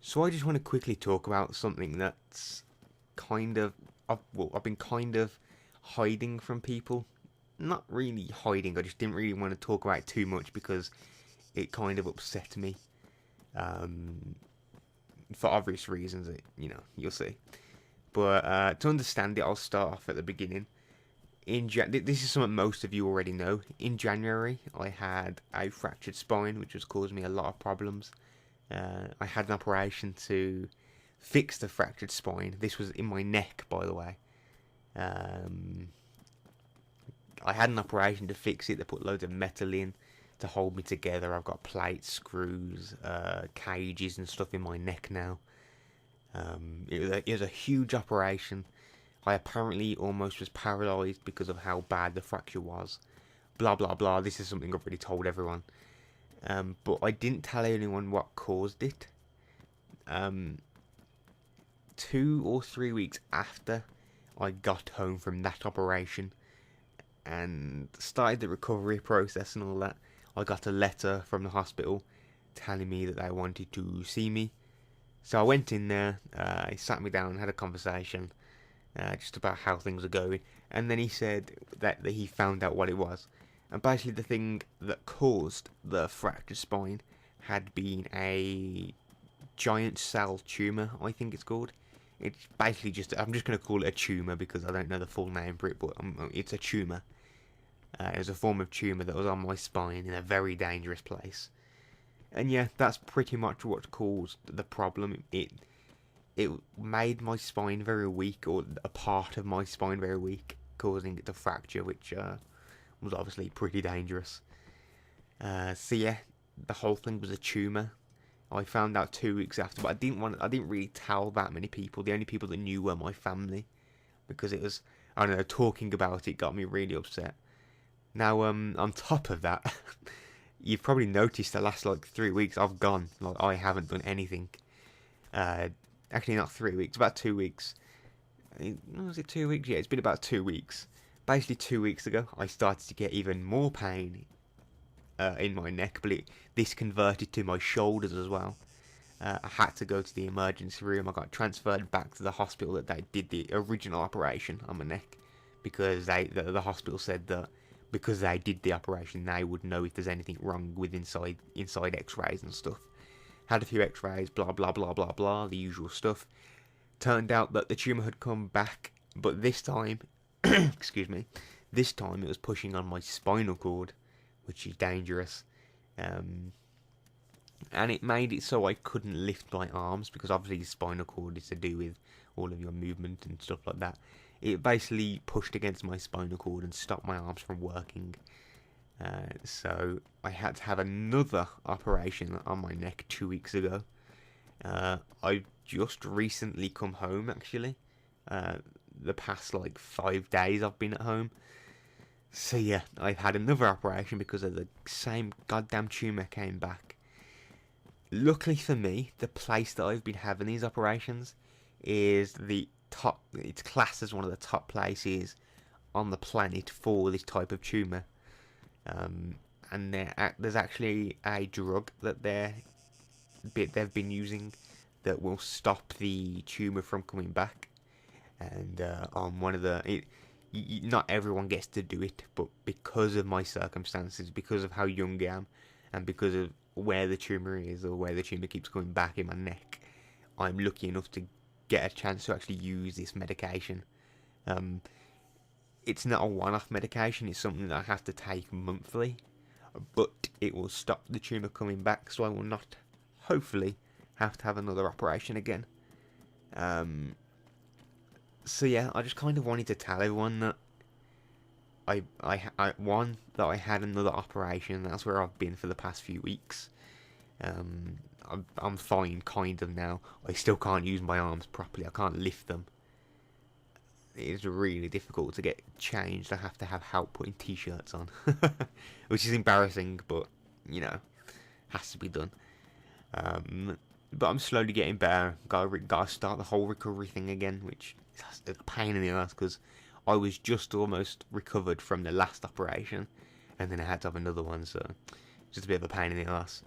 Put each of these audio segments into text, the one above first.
So I just want to quickly talk about something that's kind of, I've been kind of hiding from people. Not really hiding, I just didn't really want to talk about it too much because it kind of upset me. Um, for obvious reasons, you'll see. But to understand it, I'll start off at the beginning. This is something most of you already know. In January, I had a fractured spine, which was causing me a lot of problems. I had an operation to fix the fractured spine. This was in my neck, by the way. Um, I had an operation to fix it. They put loads of metal in to hold me together. I've got plates, screws, cages and stuff in my neck now. It was a huge operation. I apparently almost was paralysed because of how bad the fracture was. Blah blah blah. This is something I've already told everyone. But I didn't tell anyone what caused it. 2 or 3 weeks after I got home from that operation and started the recovery process and all that, I got a letter from the hospital telling me that they wanted to see me. So I went in there, he sat me down, had a conversation just about how things are going, and then he said that he found out what it was. And basically the thing that caused the fractured spine had been a giant cell tumour, I think it's called. It's basically I'm just going to call it a tumour because I don't know the full name for it, but it's a tumour. It was a form of tumour that was on my spine in a very dangerous place. And yeah, that's pretty much what caused the problem. It made my spine very weak, or a part of my spine very weak, causing it to fracture, which was obviously pretty dangerous. So yeah, the whole thing was a tumour. I found out 2 weeks after, but I didn't really tell that many people. The only people that knew were my family, because it was, I don't know, talking about it got me really upset. Now, on top of that, you've probably noticed the last 3 weeks I've gone. I haven't done anything. Actually, not 3 weeks, about 2 weeks. Was it 2 weeks? Yeah, it's been about 2 weeks. Basically, 2 weeks ago, I started to get even more pain in my neck, but this converted to my shoulders as well. I had to go to the emergency room. I got transferred back to the hospital that they did the original operation on my neck, because the hospital said that because they did the operation, they would know if there's anything wrong with inside X-rays and stuff. Had a few X-rays, blah blah blah blah blah, the usual stuff. Turned out that the tumour had come back, but this time, excuse me, this time it was pushing on my spinal cord, which is dangerous. And it made it so I couldn't lift my arms, because obviously the spinal cord is to do with all of your movement and stuff like that. It basically pushed against my spinal cord and stopped my arms from working. So I had to have another operation on my neck 2 weeks ago. I just recently come home, actually. The past 5 days I've been at home. So yeah, I've had another operation because of the same goddamn tumour came back. Luckily for me, the place that I've been having these operations is it's classed as one of the top places on the planet for this type of tumour. And there's actually a drug that they've been using that will stop the tumour from coming back. And on one of not everyone gets to do it, but because of my circumstances, because of how young I am, and because of where the tumour is, or where the tumour keeps coming back in my neck, I'm lucky enough to get a chance to actually use this medication. It's not a one-off medication, it's something that I have to take monthly, but it will stop the tumour coming back, so I will not, hopefully, have to have another operation again. So yeah, I just kind of wanted to tell everyone that I had another operation. That's where I've been for the past few weeks. I'm fine, kind of now. I still can't use my arms properly. I can't lift them. It is really difficult to get changed. I have to have help putting t-shirts on, which is embarrassing, but has to be done. But I'm slowly getting better. Gotta start the whole recovery thing again, which is a pain in the ass because I was just almost recovered from the last operation, and then I had to have another one, so it's just a bit of a pain in the ass.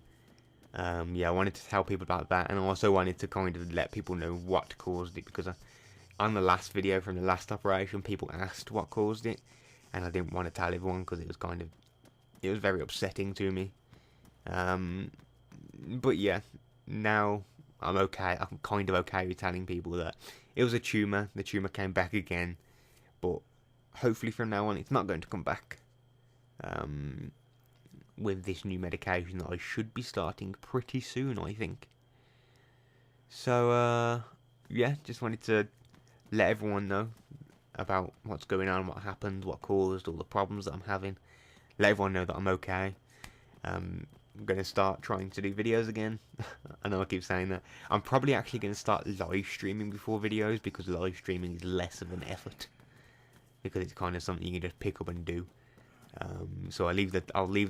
Yeah, I wanted to tell people about that, and I also wanted to kind of let people know what caused it, because on the last video from the last operation, people asked what caused it, and I didn't want to tell everyone because it was very upsetting to me. But yeah, now I'm okay. I'm kind of okay with telling people that it was a tumour. The tumour came back again, but hopefully from now on it's not going to come back. With this new medication that I should be starting pretty soon, I think. So, yeah, just wanted to let everyone know about what's going on, what happened, what caused all the problems that I'm having. Let everyone know that I'm okay. I'm going to start trying to do videos again. I know I keep saying that. I'm probably actually going to start live streaming before videos, because live streaming is less of an effort, because it's kind of something you can just pick up and do. So I'll leave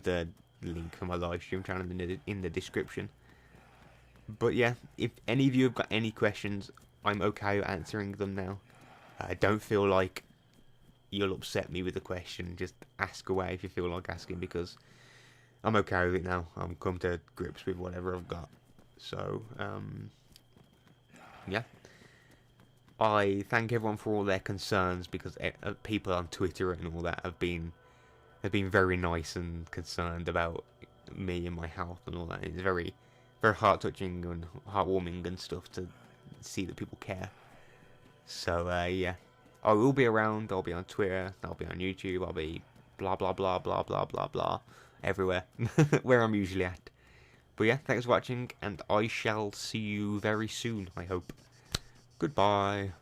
the link for my live stream channel in the description. But yeah, if any of you have got any questions, I'm okay with answering them now. Don't feel like you'll upset me with a question. Just ask away if you feel like asking, because I'm okay with it now. I'm come to grips with whatever I've got. So, yeah. I thank everyone for all their concerns, because people on Twitter and all that have been very nice and concerned about me and my health and all that. It's very, very heart-touching and heartwarming and stuff to see that people care. So, yeah. I will be around. I'll be on Twitter. I'll be on YouTube. I'll be blah, blah, blah, blah, blah, blah, blah. Everywhere. Where I'm usually at. But yeah, thanks for watching, and I shall see you very soon, I hope. Goodbye.